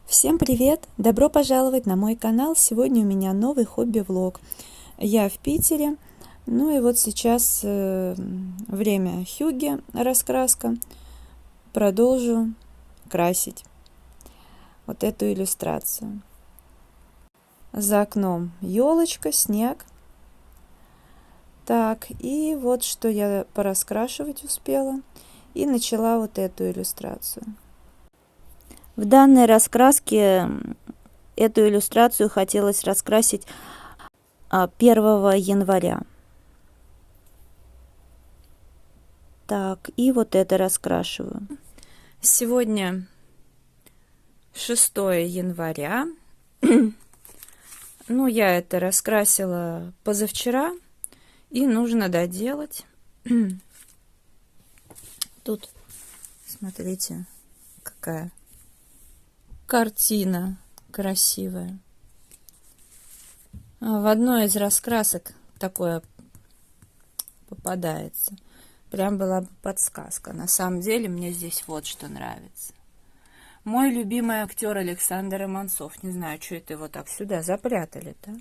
Всем привет! Добро пожаловать на мой канал. Сегодня у меня новый хобби-влог. Я в Питере. Ну и вот сейчас время хюгге, раскраска. Продолжу красить вот эту иллюстрацию. За окном елочка, снег. Так, и вот что я пораскрашивать успела. И начала вот эту иллюстрацию. В данной раскраске эту иллюстрацию хотелось раскрасить 1 января. Так, и вот это раскрашиваю. Сегодня 6 января. Ну, я это раскрасила позавчера, и нужно доделать. Тут, смотрите, какая картина красивая. В одной из раскрасок такое попадается. Прям была бы подсказка. На самом деле мне здесь вот что нравится. Мой любимый актер Александр Романцов. Не знаю, что это его так сюда запрятали-то.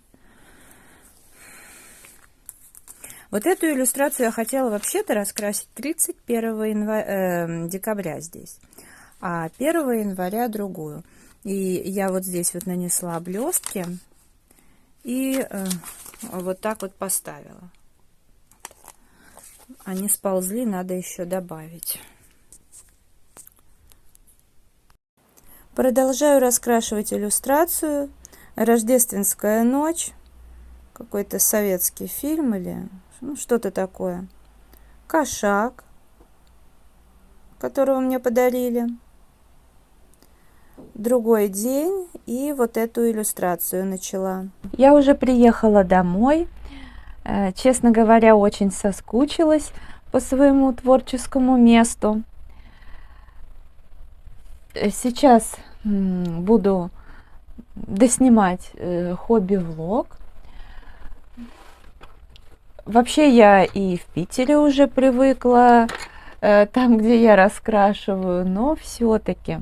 Вот эту иллюстрацию я хотела вообще-то раскрасить 31 декабря здесь. А 1 января другую. И я вот здесь вот нанесла блестки и вот так вот поставила. Они сползли, надо еще добавить. Продолжаю раскрашивать иллюстрацию. Рождественская ночь. Какой-то советский фильм или что-то такое. Кошак, которого мне подарили. Другой день, и вот эту иллюстрацию начала. Я уже приехала домой. Честно говоря, очень соскучилась по своему творческому месту. Сейчас буду доснимать хобби-влог. Вообще я и в Питере уже привыкла, там, где я раскрашиваю, но все-таки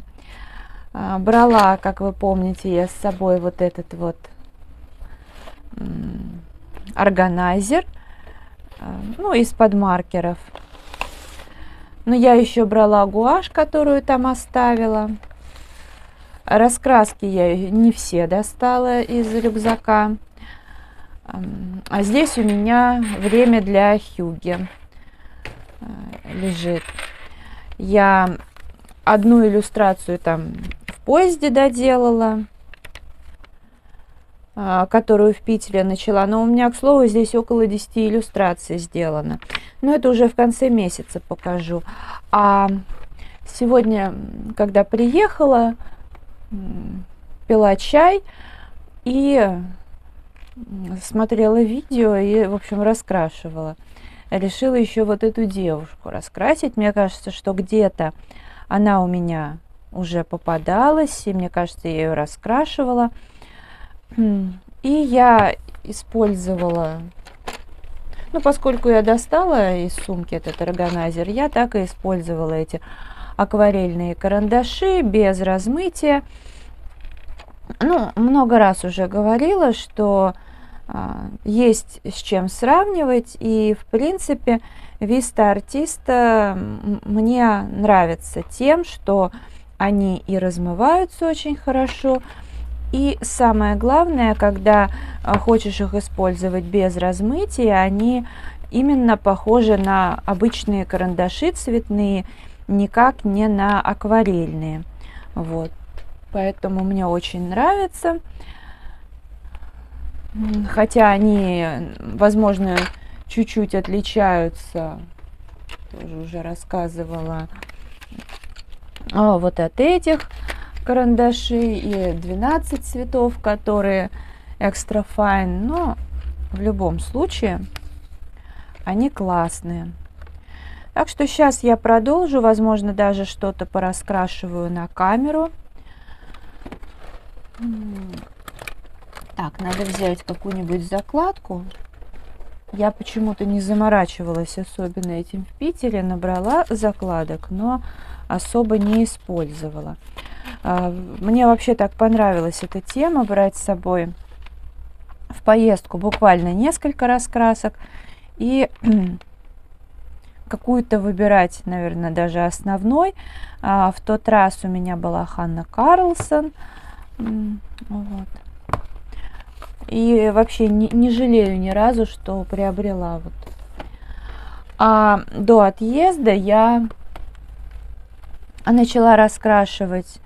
брала, как вы помните, я с собой вот этот вот органайзер, ну, из-под маркеров. Но я еще брала гуашь, которую там оставила. Раскраски я не все достала из рюкзака. А здесь у меня время для хюгге лежит. Я одну иллюстрацию там в поезде доделала, которую в Питере начала. Но у меня, к слову, здесь около 10 иллюстраций сделано. Но это уже в конце месяца покажу. А сегодня, когда приехала, пила чай и смотрела видео и, в общем, раскрашивала. Решила еще вот эту девушку раскрасить. Мне кажется, что где-то она у меня уже попадалась, и мне кажется, я ее раскрашивала. И я использовала, ну, поскольку я достала из сумки этот органайзер, я так и использовала эти акварельные карандаши без размытия. Ну, много раз уже говорила, что есть с чем сравнивать, и, в принципе, Vista Artista мне нравится тем, что они и размываются очень хорошо, и самое главное, когда хочешь их использовать без размытия, они именно похожи на обычные карандаши цветные, никак не на акварельные. Вот. Поэтому мне очень нравится. Хотя они, возможно, чуть-чуть отличаются, тоже уже рассказывала, вот от этих карандашей, и 12 цветов, которые Extra Fine, но в любом случае они классные. Так что сейчас я продолжу, возможно, даже что-то пораскрашиваю на камеру. Так, надо взять какую-нибудь закладку. Я почему-то не заморачивалась особенно этим в Питере, набрала закладок, но особо не использовала. Мне вообще так понравилась эта тема, брать с собой в поездку буквально несколько раскрасок и какую-то выбирать, наверное, даже основной. В тот раз у меня была Ханна Карлсон. Вот. И вообще не жалею ни разу, что приобрела. Вот. А до отъезда я начала раскрашивать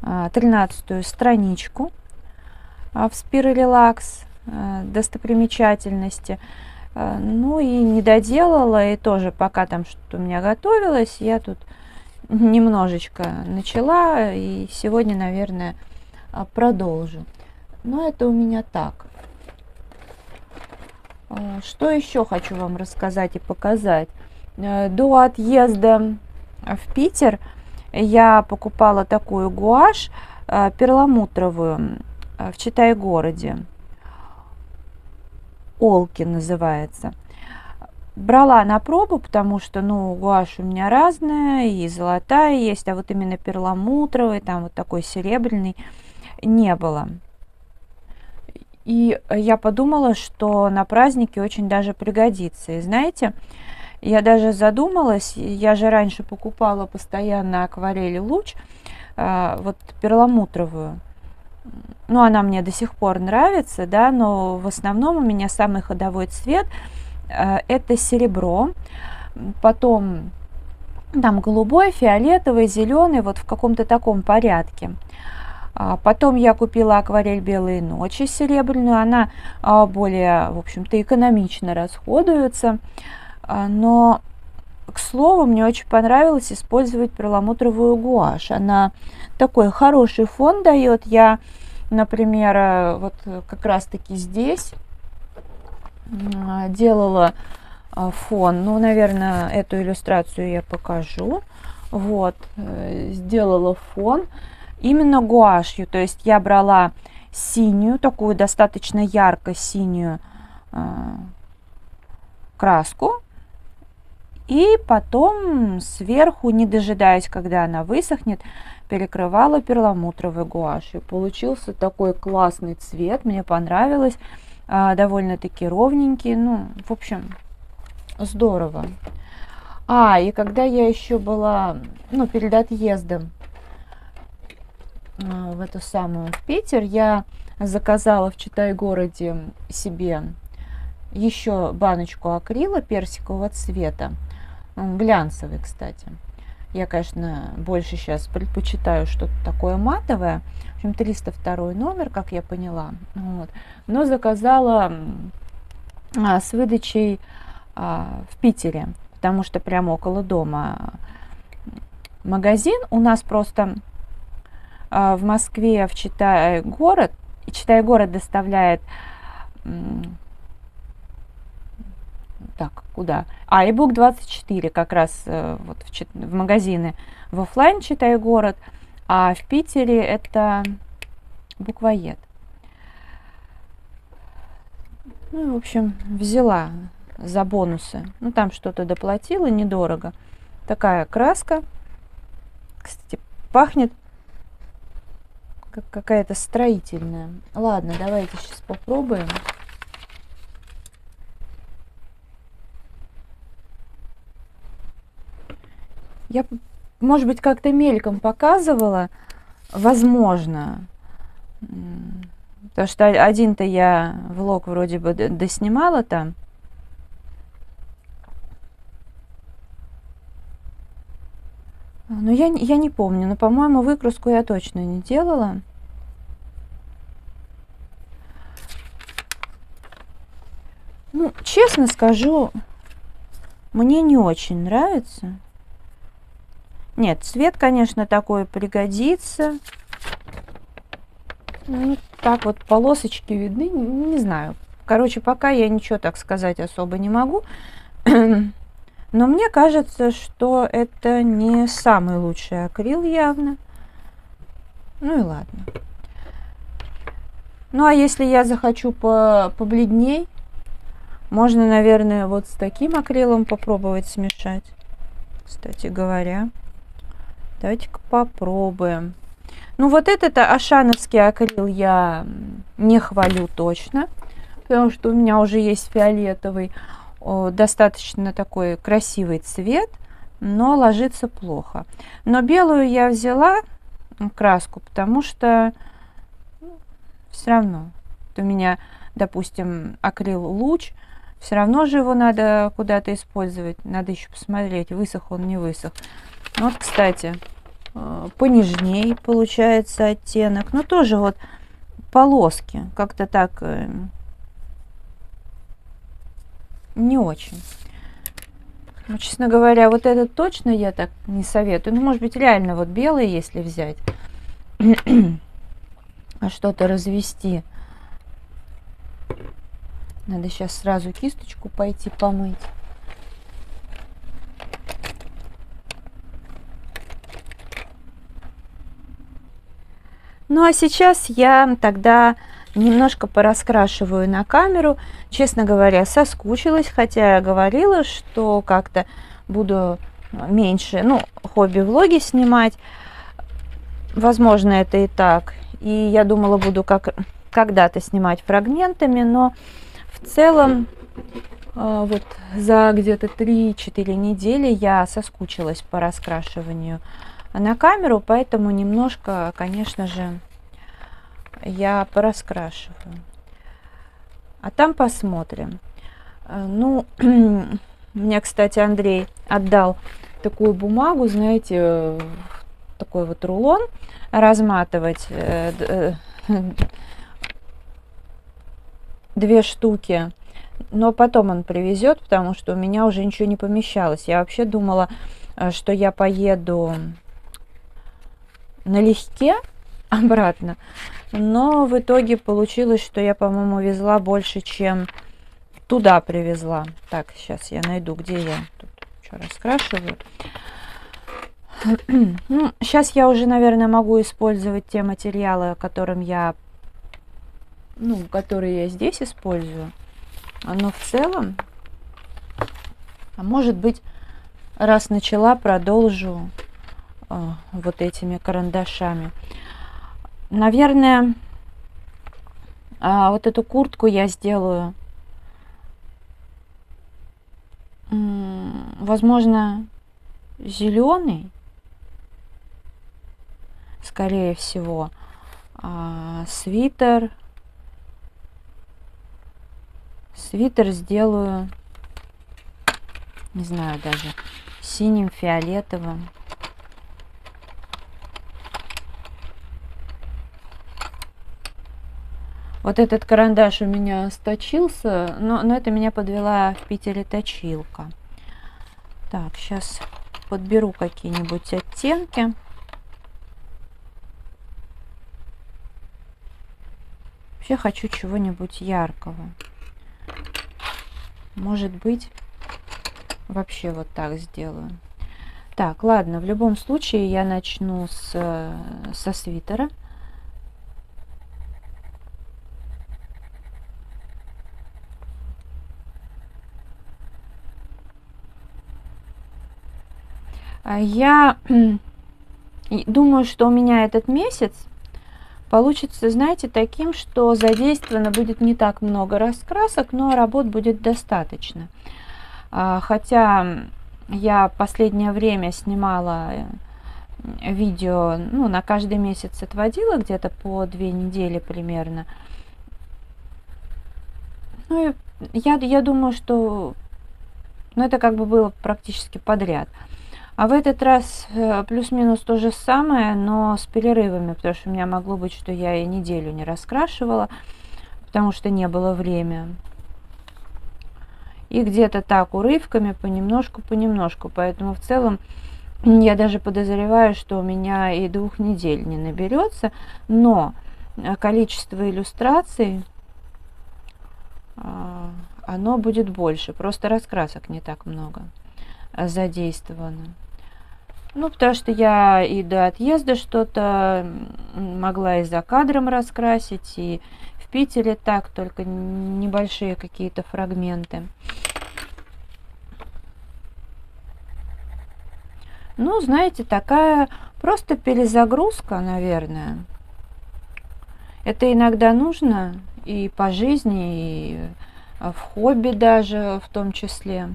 13-ю страничку в Спиралилакс достопримечательности. Ну и не доделала, и тоже пока там что-то у меня готовилось, я тут немножечко начала, и сегодня, наверное, продолжу. Но это у меня так. Что еще хочу вам рассказать и показать? До отъезда в Питер я покупала такую гуашь перламутровую в Читай-городе. Олки называется. Брала на пробу, потому что, ну, гуашь у меня разная, и золотая есть, а вот именно перламутровый, там вот такой серебряный, не было. И я подумала, что на празднике очень даже пригодится. И знаете, я даже задумалась, я же раньше покупала постоянно акварель луч, вот перламутровую. Ну, она мне до сих пор нравится, да, но в основном у меня самый ходовой цвет это серебро, потом там голубой, фиолетовый, зеленый, вот в каком-то таком порядке. Потом я купила акварель «Белые ночи» серебряную, она более, в общем-то, экономично расходуется, но, к слову, мне очень понравилось использовать перламутровую гуашь. Она такой хороший фон дает. Я, например, вот как раз-таки здесь делала фон. Ну, наверное, эту иллюстрацию я покажу. Вот, сделала фон именно гуашью. То есть я брала синюю, такую достаточно ярко-синюю краску. И потом сверху, не дожидаясь, когда она высохнет, перекрывала перламутровой гуашью. Получился такой классный цвет, мне понравилось, довольно-таки ровненький, ну, в общем, здорово. И когда я еще была, ну, перед отъездом в эту самую в Питер, я заказала в Читай-городе себе еще баночку акрила персикового цвета. Глянцевый, кстати. Я, конечно, больше сейчас предпочитаю что-то такое матовое. В общем, 302 номер, как я поняла. Вот. Но заказала с выдачей в Питере, потому что прямо около дома магазин. У нас просто в Москве в Читай-город, и Читай-город доставляет... Так, куда? iBook 24 как раз вот в магазины в офлайн Читай-город, а в Питере это Буквоед. Ну, в общем, взяла за бонусы. Ну, там что-то доплатила, недорого. Такая краска. Кстати, пахнет как какая-то строительная. Ладно, давайте сейчас попробуем. Я, может быть, как-то мельком показывала, возможно, потому что один-то я влог вроде бы доснимала там. Но я не помню, но, по-моему, выкраску я точно не делала. Ну, честно скажу, мне не очень нравится. Нет, цвет, конечно, такой пригодится. Ну, так вот полосочки видны, не знаю. Короче, пока я ничего, так сказать, особо не могу. Но мне кажется, что это не самый лучший акрил явно. Ну и ладно. Ну, а если я захочу побледней, можно, наверное, вот с таким акрилом попробовать смешать. Кстати говоря. Давайте-ка попробуем. Ну вот этот ашановский акрил я не хвалю точно, потому что у меня уже есть фиолетовый, достаточно такой красивый цвет, но ложится плохо. Но белую я взяла краску, потому что все равно у меня, допустим, акрил луч, все равно же его надо куда-то использовать. Надо еще посмотреть, высох он, не высох. Вот, кстати, понежней получается оттенок, но тоже вот полоски, как-то так не очень. Но, честно говоря, вот этот точно я так не советую. Ну, может быть, реально вот белый, если взять, а что-то развести. Надо сейчас сразу кисточку пойти помыть. Ну а сейчас я тогда немножко пораскрашиваю на камеру. Честно говоря, соскучилась, хотя я говорила, что как-то буду меньше, ну, хобби-влоги снимать. Возможно, это и так. И я думала, буду когда-то снимать фрагментами, но в целом вот за где-то 3-4 недели я соскучилась по раскрашиванию на камеру, поэтому немножко, конечно же, я пораскрашиваю. А там посмотрим. Ну, мне, кстати, Андрей отдал такую бумагу, знаете, такой вот рулон разматывать, 2 штуки. Но потом он привезет, потому что у меня уже ничего не помещалось. Я вообще думала, что я поеду налегке обратно, но в итоге получилось, что я, по-моему, везла больше, чем туда привезла. Так, сейчас я найду, где я тут что раскрашиваю. Ну, сейчас я уже, наверное, могу использовать те материалы, которые я здесь использую. Но в целом, а может быть, раз начала, продолжу вот этими карандашами. Наверное, вот эту куртку я сделаю, возможно, зеленый, скорее всего, свитер сделаю, не знаю, даже синим, фиолетовым. Вот этот карандаш у меня сточился, но это меня подвела в Питере точилка. Так, сейчас подберу какие-нибудь оттенки. Вообще хочу чего-нибудь яркого. Может быть, вообще вот так сделаю. Так, ладно, в любом случае я начну со свитера. Я думаю, что у меня этот месяц получится, знаете, таким, что задействовано будет не так много раскрасок, но работ будет достаточно. Хотя я последнее время снимала видео, ну, на каждый месяц отводила где-то по 2 недели примерно. Ну, я думаю, что это как бы было практически подряд. А в этот раз плюс-минус то же самое, но с перерывами, потому что у меня могло быть, что я и неделю не раскрашивала, потому что не было времени. И где-то так урывками, понемножку, поэтому в целом я даже подозреваю, что у меня и 2 недель не наберется, но количество иллюстраций, оно будет больше, просто раскрасок не так много задействовано. Ну, потому что я и до отъезда что-то могла и за кадром раскрасить, и в Питере так, только небольшие какие-то фрагменты. Ну, знаете, такая просто перезагрузка, наверное. Это иногда нужно и по жизни, и в хобби даже в том числе.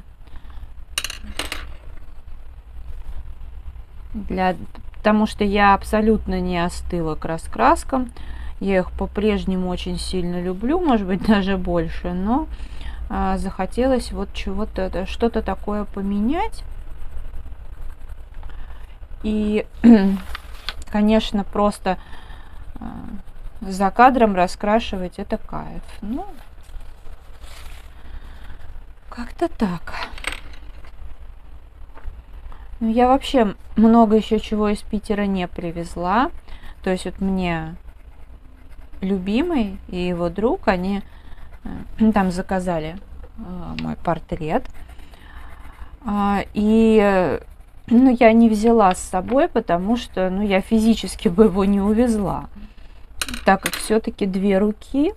Потому что я абсолютно не остыла к раскраскам. Я их по-прежнему очень сильно люблю, может быть, даже больше, но захотелось вот чего-то, что-то такое поменять. И, конечно, просто за кадром раскрашивать — это кайф. Ну, как-то так. Ну, я вообще много еще чего из Питера не привезла. То есть вот мне любимый и его друг, они там заказали мой портрет. И ну, я не взяла с собой, потому что ну, я физически бы его не увезла, так как все-таки 2 руки.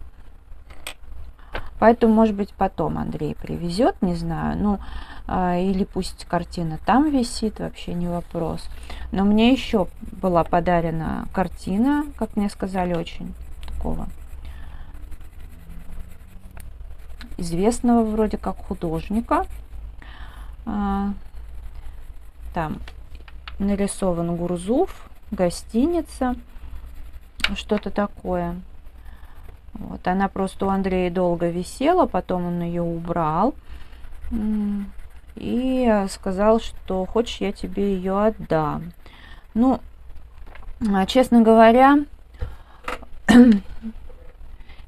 Поэтому, может быть, потом Андрей привезет, не знаю. Ну, или пусть картина там висит, вообще не вопрос. Но мне еще была подарена картина, как мне сказали, очень такого известного вроде как художника. Там нарисован Гурзуф, гостиница, что-то такое. Вот, она просто у Андрея долго висела, потом он ее убрал и сказал, что хочешь, я тебе ее отдам. Ну, честно говоря,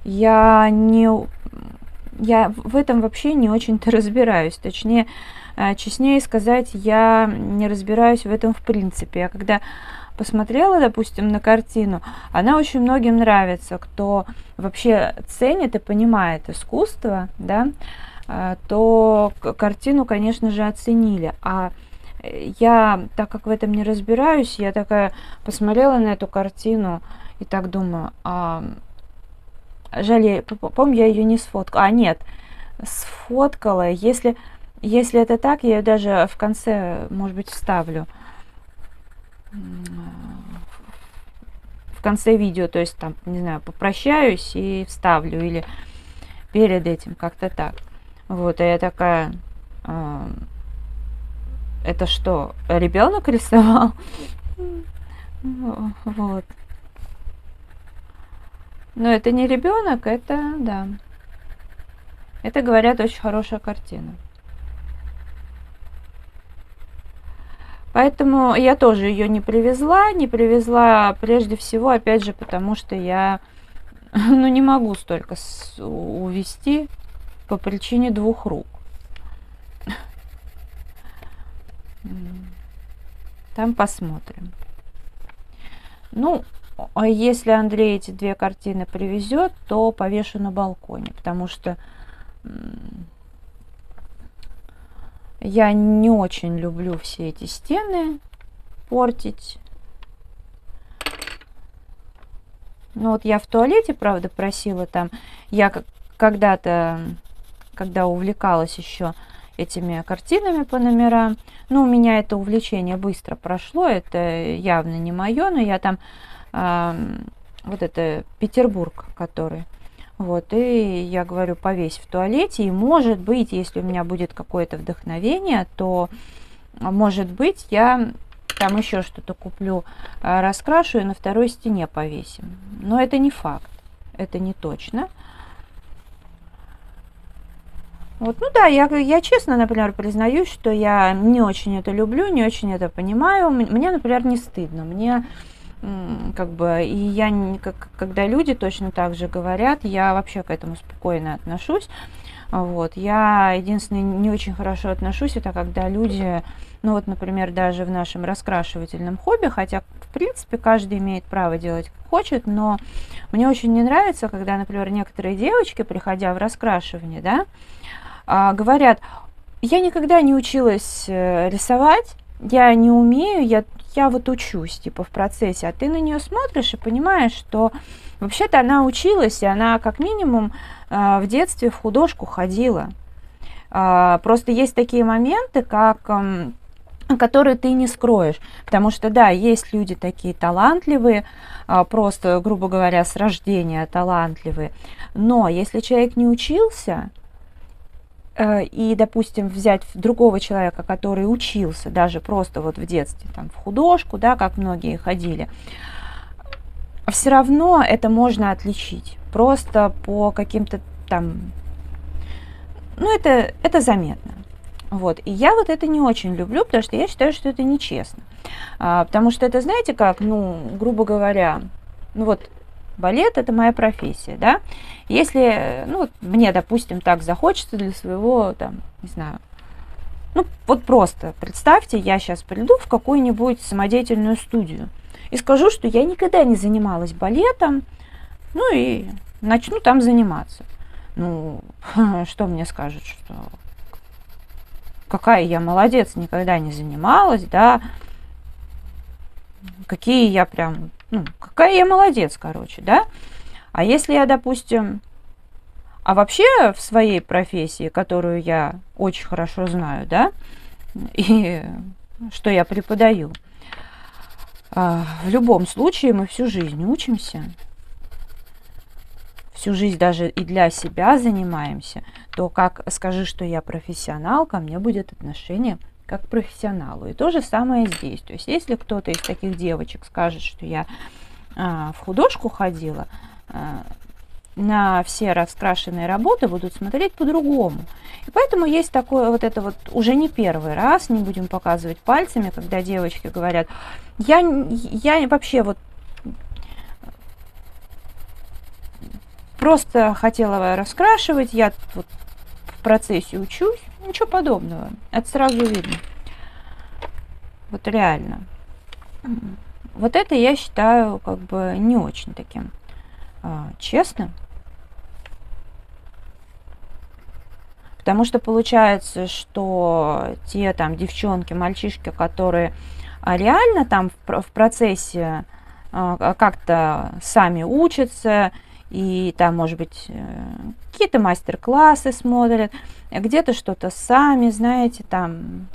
я в этом вообще не очень-то разбираюсь. Точнее, честнее сказать, я не разбираюсь в этом в принципе. Я когда посмотрела, допустим, на картину, она очень многим нравится, кто вообще ценит и понимает искусство, да, то картину, конечно же, оценили. А я, так как в этом не разбираюсь, я такая посмотрела на эту картину и так думаю, жаль, помню, я ее не сфоткала. Нет, сфоткала. Если это так, я ее даже в конце, может быть, вставлю. В конце видео, то есть там, не знаю, попрощаюсь и вставлю, или перед этим, как-то так. Вот, а я такая, это что, ребенок рисовал? Вот. Но это не ребенок, это, да. Это, говорят, очень хорошая картина. Поэтому я тоже ее не привезла прежде всего, опять же, потому что я, ну, не могу столько увезти по причине 2 рук. Там посмотрим. Ну, а если Андрей эти 2 картины привезет, то повешу на балконе, потому что я не очень люблю все эти стены портить. Ну вот я в туалете, правда, просила там, я когда-то, когда увлекалась еще этими картинами по номерам, ну, у меня это увлечение быстро прошло, это явно не мое, но я там, вот это Петербург, который, вот, и я говорю, повесь в туалете, и может быть, если у меня будет какое-то вдохновение, то, может быть, я там еще что-то куплю, раскрашу и на 2-й стене повесим. Но это не факт, это не точно. Вот, ну да, я честно, например, признаюсь, что я не очень это люблю, не очень это понимаю. Мне, например, не стыдно. Мне как бы, и я, когда люди точно так же говорят, я вообще к этому спокойно отношусь. Вот, я единственное не очень хорошо отношусь, это когда люди, ну вот, например, даже в нашем раскрашивательном хобби, хотя, в принципе, каждый имеет право делать как хочет, но мне очень не нравится, когда, например, некоторые девочки, приходя в раскрашивание, да, говорят, я никогда не училась рисовать, я не умею, я вот учусь, типа, в процессе, а ты на нее смотришь и понимаешь, что вообще-то она училась, и она как минимум в детстве в художку ходила. Просто есть такие моменты, как которые ты не скроешь. Потому что, да, есть люди такие талантливые, просто, грубо говоря, с рождения талантливые. Но если человек не учился, и, допустим, взять другого человека, который учился, даже просто вот в детстве, там, в художку, да, как многие ходили, все равно это можно отличить. Просто по каким-то там... Ну, это заметно. Вот. И я вот это не очень люблю, потому что я считаю, что это нечестно. Потому что это, знаете как, ну, грубо говоря, ну вот, балет – это моя профессия, да. Если, ну, вот мне, допустим, так захочется для своего, там, не знаю, ну, вот просто представьте, я сейчас приду в какую-нибудь самодеятельную студию и скажу, что я никогда не занималась балетом, ну, и начну там заниматься. Ну, что мне скажут, что какая я молодец, никогда не занималась, да, какие я прям, ну, какая я молодец, короче, да. А если я, допустим, а вообще в своей профессии, которую я очень хорошо знаю, да, и что я преподаю, в любом случае мы всю жизнь учимся, всю жизнь даже и для себя занимаемся, то как скажи, что я профессионал, ко мне будет отношение как к профессионалу. И то же самое здесь. То есть если кто-то из таких девочек скажет, что я в художку ходила, на все раскрашенные работы будут смотреть по-другому. И поэтому есть такое вот это вот уже не первый раз, не будем показывать пальцами, когда девочки говорят, я вообще вот просто хотела раскрашивать, я вот в процессе учусь, ничего подобного. Это сразу видно. Вот реально. Вот это я считаю как бы не очень таким честным. Потому что получается, что те там девчонки, мальчишки, которые реально там в процессе как-то сами учатся, и там, может быть, какие-то мастер-классы смотрят, где-то что-то сами, знаете, там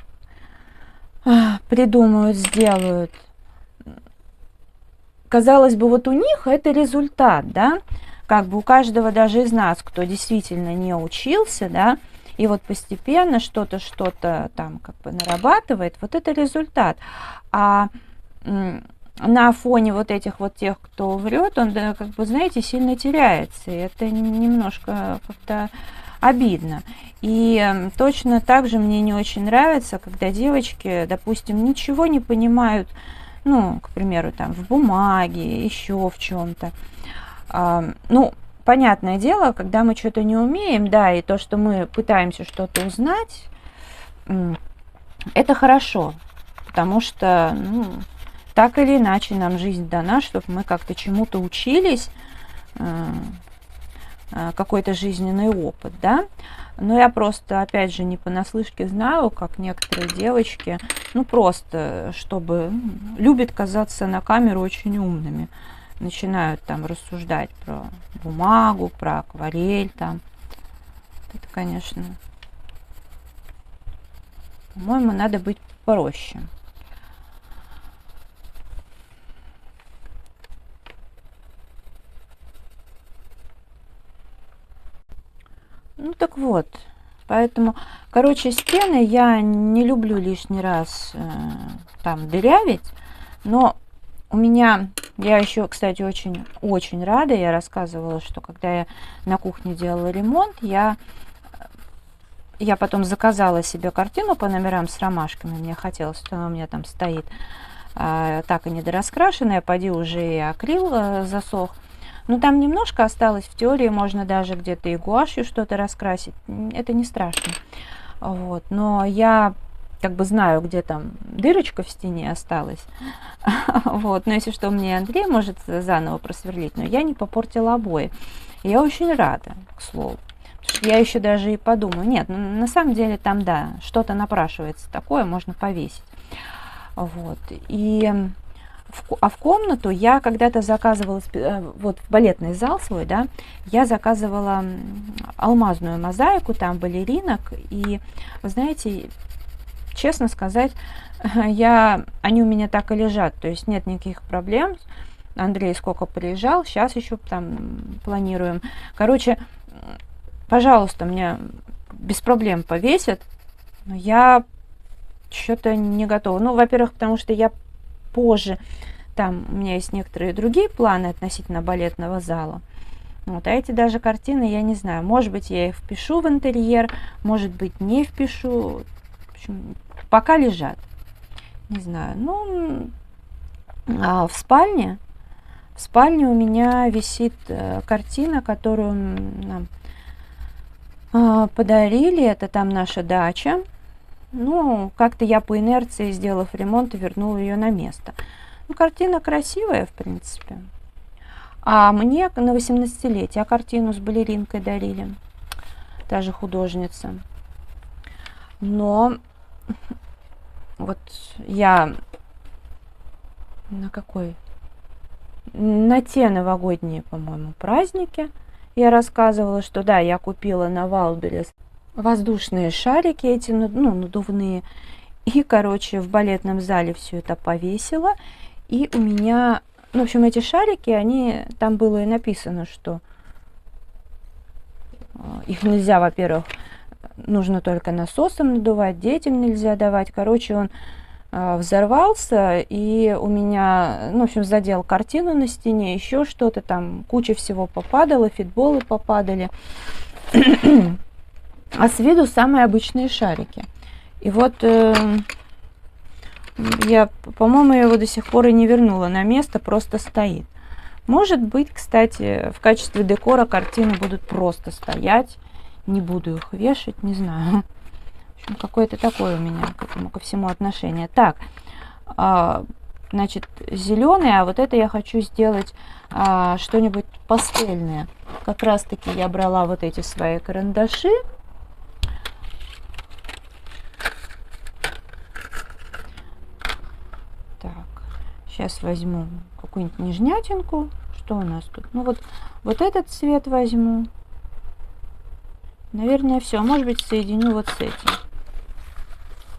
придумают, сделают. Казалось бы, вот у них это результат, да, как бы у каждого даже из нас, кто действительно не учился, да, и вот постепенно что-то там как бы нарабатывает, вот это результат. А на фоне вот этих вот тех, кто врет, он, да, как бы, знаете, сильно теряется, и это немножко как-то обидно. И точно так же мне не очень нравится, когда девочки, допустим, ничего не понимают, ну, к примеру, там, в бумаге, еще в чем-то. Ну, понятное дело, когда мы что-то не умеем, да, и то, что мы пытаемся что-то узнать, это хорошо, потому что, ну, так или иначе нам жизнь дана, чтобы мы как-то чему-то учились, какой-то жизненный опыт, да. Но я просто, опять же, не понаслышке знаю, как некоторые девочки, ну, просто, чтобы любят казаться на камеру очень умными, начинают там рассуждать про бумагу, про акварель там. Это, конечно, по-моему, надо быть проще. Ну так вот, поэтому, короче, стены я не люблю лишний раз там дырявить, но у меня, я еще, кстати, очень рада, я рассказывала, что когда я на кухне делала ремонт, я потом заказала себе картину по номерам с ромашками, мне хотелось, что она у меня там стоит, так и недораскрашенная, поди уже и акрил засох. Ну, там немножко осталось, в теории можно даже где-то и гуашью что-то раскрасить, это не страшно. Вот. Но я как бы знаю, где там дырочка в стене осталась. Вот. Но если что, мне Андрей может заново просверлить, но я не попортила обои. И я очень рада, к слову. Потому что я еще даже и подумаю, нет, ну, на самом деле там, да, что-то напрашивается такое, можно повесить. Вот. И... в комнату я когда-то заказывала, вот в балетный зал свой, да, я заказывала алмазную мозаику, там балеринок, и, вы знаете, честно сказать, они у меня так и лежат, то есть нет никаких проблем. Андрей сколько приезжал, сейчас еще там планируем. Короче, пожалуйста, мне без проблем повесят, но я что-то не готова. Ну, во-первых, потому что я позже, там у меня есть некоторые другие планы относительно балетного зала. Вот, а эти даже картины, я не знаю, может быть, я их впишу в интерьер, может быть, не впишу. В общем, пока лежат. Не знаю. Ну, а в спальне у меня висит картина, которую нам подарили. Это там наша дача. Ну, как-то я по инерции, сделав ремонт, вернула ее на место. Ну, картина красивая, в принципе. А мне на 18-летие картину с балеринкой дарили. Та же художница. Но вот я на те новогодние, по-моему, праздники я рассказывала, что да, я купила на Валберес воздушные шарики эти, ну, надувные. И, короче, в балетном зале все это повесила. И у меня, ну, в общем, эти шарики, там было и написано, что их нельзя, во-первых, нужно только насосом надувать, детям нельзя давать. Короче, он взорвался, и у меня, ну, в общем, задел картину на стене, еще что-то там, куча всего попадало, фитболы попадали. А с виду самые обычные шарики. И вот я, по-моему, его до сих пор и не вернула на место, просто стоит. Может быть, кстати, в качестве декора картины будут просто стоять, не буду их вешать, не знаю. В общем, какое-то такое у меня к этому ко всему отношение. Так, значит, зеленый, а вот это я хочу сделать что-нибудь пастельное. Как раз-таки я брала вот эти свои карандаши. Сейчас возьму какую-нибудь нежнятинку. Что у нас тут? Ну вот этот цвет возьму. Наверное, все. Может быть, соединю вот с этим.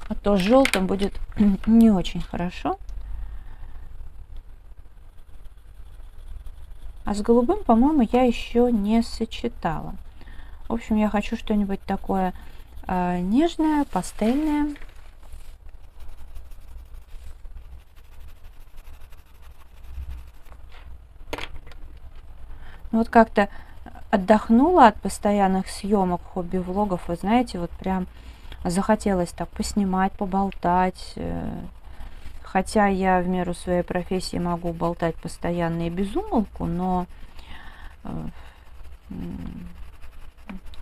А то с желтым будет не очень хорошо. А с голубым, по-моему, я еще не сочетала. В общем, я хочу что-нибудь такое нежное, пастельное. Вот как-то отдохнула от постоянных съемок, хобби-влогов. Вы знаете, вот прям захотелось так поснимать, поболтать. Хотя я в меру своей профессии могу болтать постоянно и без умолку, но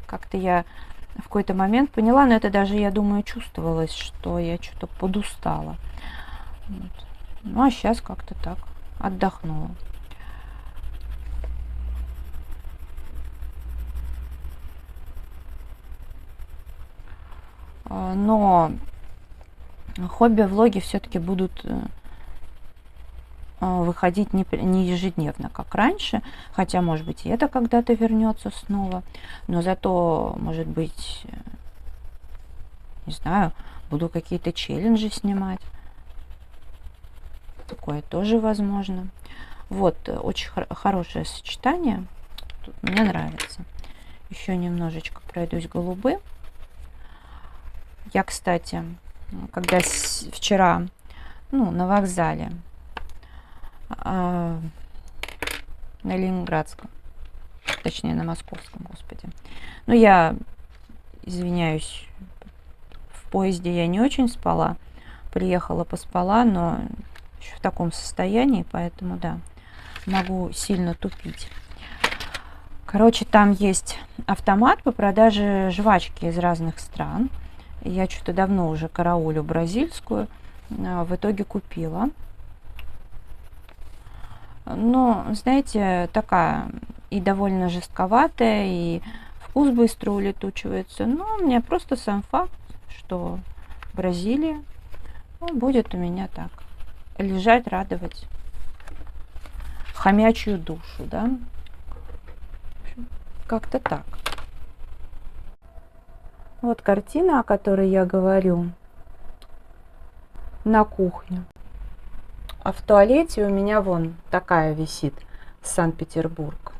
как-то я в какой-то момент поняла, но это даже, я думаю, чувствовалось, что я что-то подустала. Вот. Ну, а сейчас как-то так отдохнула. Но хобби-влоги все-таки будут выходить не ежедневно, как раньше, хотя, может быть, и это когда-то вернется снова, но зато, может быть, не знаю, буду какие-то челленджи снимать, такое тоже возможно. Вот, очень хорошее сочетание, мне нравится. Еще немножечко пройдусь голубым. Я, кстати, когда вчера, ну, на вокзале, на Ленинградском, точнее, на Московском, господи. Ну, я извиняюсь, в поезде я не очень спала, приехала, поспала, но еще в таком состоянии, поэтому, да, могу сильно тупить. Короче, там есть автомат по продаже жвачки из разных стран. Я что-то давно уже караулю бразильскую, в итоге купила. Но, знаете, такая и довольно жестковатая, и вкус быстро улетучивается. Но мне просто сам факт, что Бразилия, ну, будет у меня так лежать, радовать хомячью душу, да. Как-то так. Вот картина, о которой я говорю. на кухню. А в туалете у меня вон такая висит, Санкт-Петербург.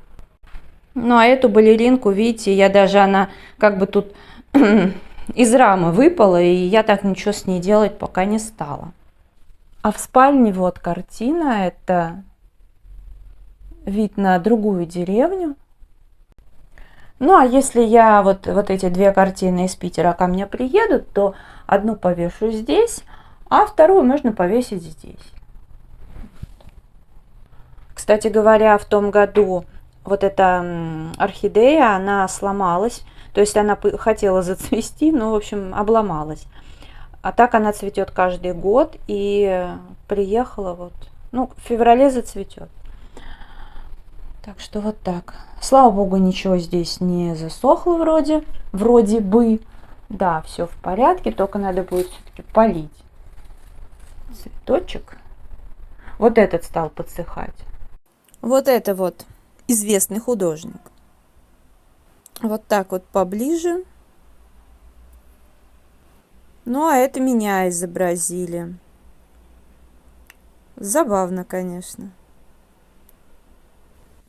Ну, а эту балеринку, видите, она как бы тут из рамы выпала, и я так ничего с ней делать пока не стала. А в спальне вот картина, это вид на другую деревню. Ну, а если я вот эти две картины из Питера ко мне приедут, то одну повешу здесь, а вторую можно повесить здесь. Кстати говоря, в том году вот эта орхидея, она сломалась. То есть она хотела зацвести, но, в общем, обломалась. А так она цветет каждый год и приехала вот, ну, в феврале зацветет. Так что вот так. Слава богу, ничего здесь не засохло вроде бы. Да, все в порядке, только надо будет все-таки полить цветочек. Вот этот стал подсыхать. Вот это вот известный художник. Вот так вот поближе. Ну, а это меня изобразили. Забавно, конечно.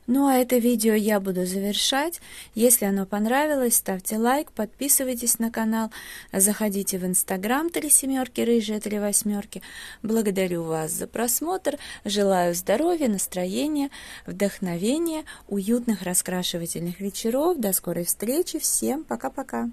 Ну, а это видео я буду завершать. Если оно понравилось, ставьте лайк, подписывайтесь на канал, заходите в Инстаграм 3 семерки, рыжие 3 восьмерки. Благодарю вас за просмотр, желаю здоровья, настроения, вдохновения, уютных раскрашивательных вечеров. До скорой встречи, всем пока-пока!